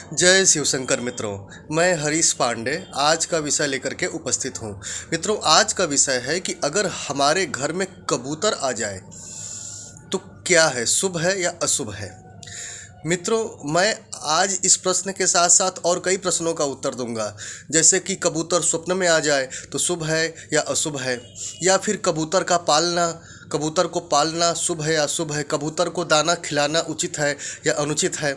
जय शिवशंकर मित्रों, मैं हरीश पांडे आज का विषय लेकर के उपस्थित हूँ। मित्रों, आज का विषय है कि अगर हमारे घर में कबूतर आ जाए तो क्या है, शुभ है या अशुभ है। मित्रों, मैं आज इस प्रश्न के साथ साथ और कई प्रश्नों का उत्तर दूंगा, जैसे कि कबूतर स्वप्न में आ जाए तो शुभ है या अशुभ है, या फिर कबूतर को पालना शुभ है या अशुभ है, कबूतर को दाना खिलाना उचित है या अनुचित है।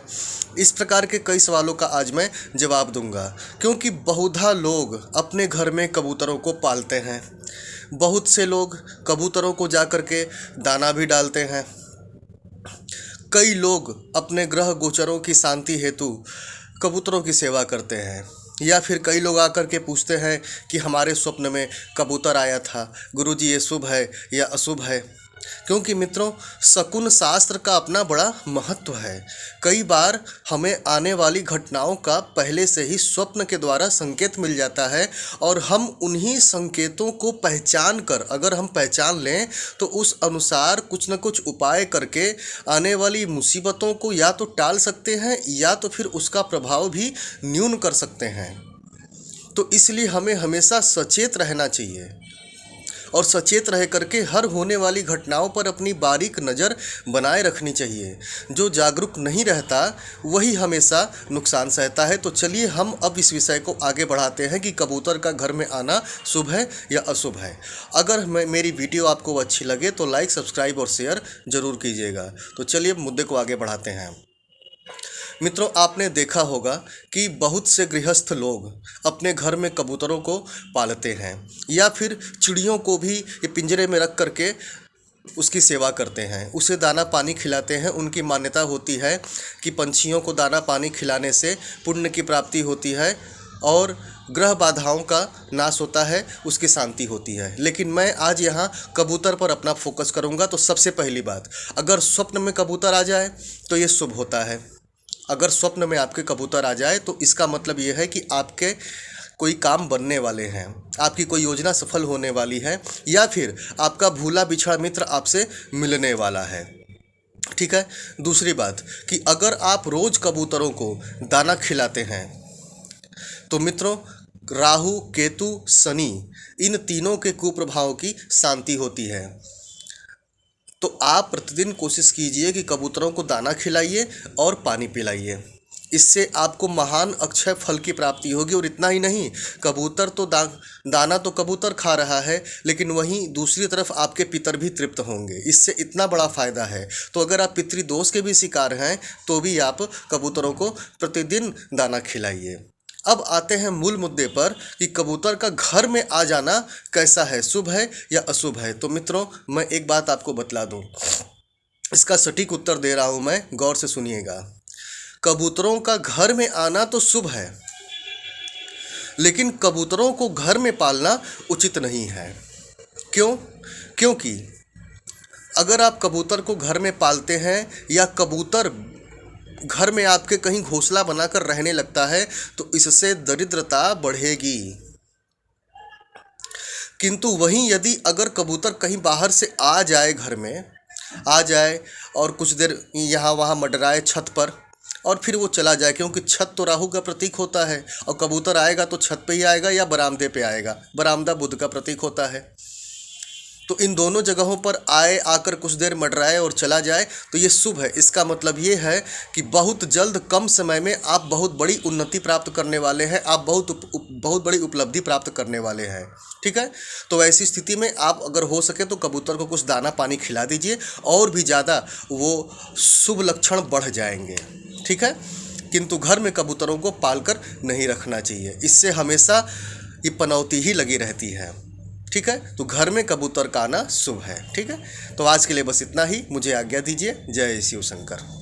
इस प्रकार के कई सवालों का आज मैं जवाब दूंगा, क्योंकि बहुधा लोग अपने घर में कबूतरों को पालते हैं। बहुत से लोग कबूतरों को जा कर के दाना भी डालते हैं। कई लोग अपने ग्रह गोचरों की शांति हेतु कबूतरों की सेवा करते हैं, या फिर कई लोग आकर के पूछते हैं कि हमारे स्वप्न में कबूतर आया था, गुरुजी ये शुभ है या अशुभ है। क्योंकि मित्रों, शकुन शास्त्र का अपना बड़ा महत्व है। कई बार हमें आने वाली घटनाओं का पहले से ही स्वप्न के द्वारा संकेत मिल जाता है, और हम उन्हीं संकेतों को पहचान कर, अगर हम पहचान लें तो उस अनुसार कुछ न कुछ उपाय करके आने वाली मुसीबतों को या तो टाल सकते हैं या तो फिर उसका प्रभाव भी न्यून कर सकते हैं। तो इसलिए हमें हमेशा सचेत रहना चाहिए, और सचेत रह करके हर होने वाली घटनाओं पर अपनी बारीक नज़र बनाए रखनी चाहिए। जो जागरूक नहीं रहता वही हमेशा नुकसान सहता है। तो चलिए हम अब इस विषय को आगे बढ़ाते हैं कि कबूतर का घर में आना शुभ है या अशुभ है। अगर मेरी वीडियो आपको अच्छी लगे तो लाइक, सब्सक्राइब और शेयर ज़रूर कीजिएगा। तो चलिए मुद्दे को आगे बढ़ाते हैं। मित्रों, आपने देखा होगा कि बहुत से गृहस्थ लोग अपने घर में कबूतरों को पालते हैं, या फिर चिड़ियों को भी ये पिंजरे में रख करके उसकी सेवा करते हैं, उसे दाना पानी खिलाते हैं। उनकी मान्यता होती है कि पंछियों को दाना पानी खिलाने से पुण्य की प्राप्ति होती है और ग्रह बाधाओं का नाश होता है, उसकी शांति होती है। लेकिन मैं आज यहाँ कबूतर पर अपना फोकस करूँगा। तो सबसे पहली बात, अगर स्वप्न में कबूतर आ जाए तो ये शुभ होता है। अगर स्वप्न में आपके कबूतर आ जाए तो इसका मतलब ये है कि आपके कोई काम बनने वाले हैं, आपकी कोई योजना सफल होने वाली है, या फिर आपका भूला बिछड़ा मित्र आपसे मिलने वाला है। ठीक है। दूसरी बात कि अगर आप रोज कबूतरों को दाना खिलाते हैं तो मित्रों, राहु, केतु, शनि, इन तीनों के कुप्रभावों की शांति होती है। तो आप प्रतिदिन कोशिश कीजिए कि कबूतरों को दाना खिलाइए और पानी पिलाइए। इससे आपको महान अक्षय फल की प्राप्ति होगी। और इतना ही नहीं, कबूतर तो दाना तो कबूतर खा रहा है, लेकिन वहीं दूसरी तरफ आपके पितर भी तृप्त होंगे। इससे इतना बड़ा फ़ायदा है। तो अगर आप पितृदोष के भी शिकार हैं तो भी आप कबूतरों को प्रतिदिन दाना खिलाइए। अब आते हैं मूल मुद्दे पर कि कबूतर का घर में आ जाना कैसा है, शुभ है या अशुभ है। तो मित्रों, मैं एक बात आपको बतला दूं, इसका सटीक उत्तर दे रहा हूं मैं, गौर से सुनिएगा। कबूतरों का घर में आना तो शुभ है, लेकिन कबूतरों को घर में पालना उचित नहीं है। क्यों? क्योंकि अगर आप कबूतर को घर में पालते हैं या कबूतर घर में आपके कहीं घोंसला बनाकर रहने लगता है तो इससे दरिद्रता बढ़ेगी। किंतु वहीं यदि अगर कबूतर कहीं बाहर से आ जाए, घर में आ जाए और कुछ देर यहाँ वहाँ मंडराए छत पर, और फिर वो चला जाए, क्योंकि छत तो राहु का प्रतीक होता है, और कबूतर आएगा तो छत पे ही आएगा या बरामदे पे आएगा। बरामदा बुध का प्रतीक होता है। तो इन दोनों जगहों पर आकर कुछ देर मंडराए और चला जाए तो ये शुभ है। इसका मतलब ये है कि बहुत जल्द, कम समय में आप बहुत बड़ी उन्नति प्राप्त करने वाले हैं, आप बहुत बड़ी उपलब्धि प्राप्त करने वाले हैं। ठीक है। तो ऐसी स्थिति में आप अगर हो सके तो कबूतर को कुछ दाना पानी खिला दीजिए, और भी ज़्यादा वो शुभ लक्षण बढ़ जाएंगे। ठीक है। किंतु घर में कबूतरों को पालकर नहीं रखना चाहिए, इससे हमेशा ये पनौती ही लगी रहती है। ठीक है। तो घर में कबूतर का आना शुभ है। ठीक है। तो आज के लिए बस इतना ही, मुझे आज्ञा दीजिए। जय शिव शंकर।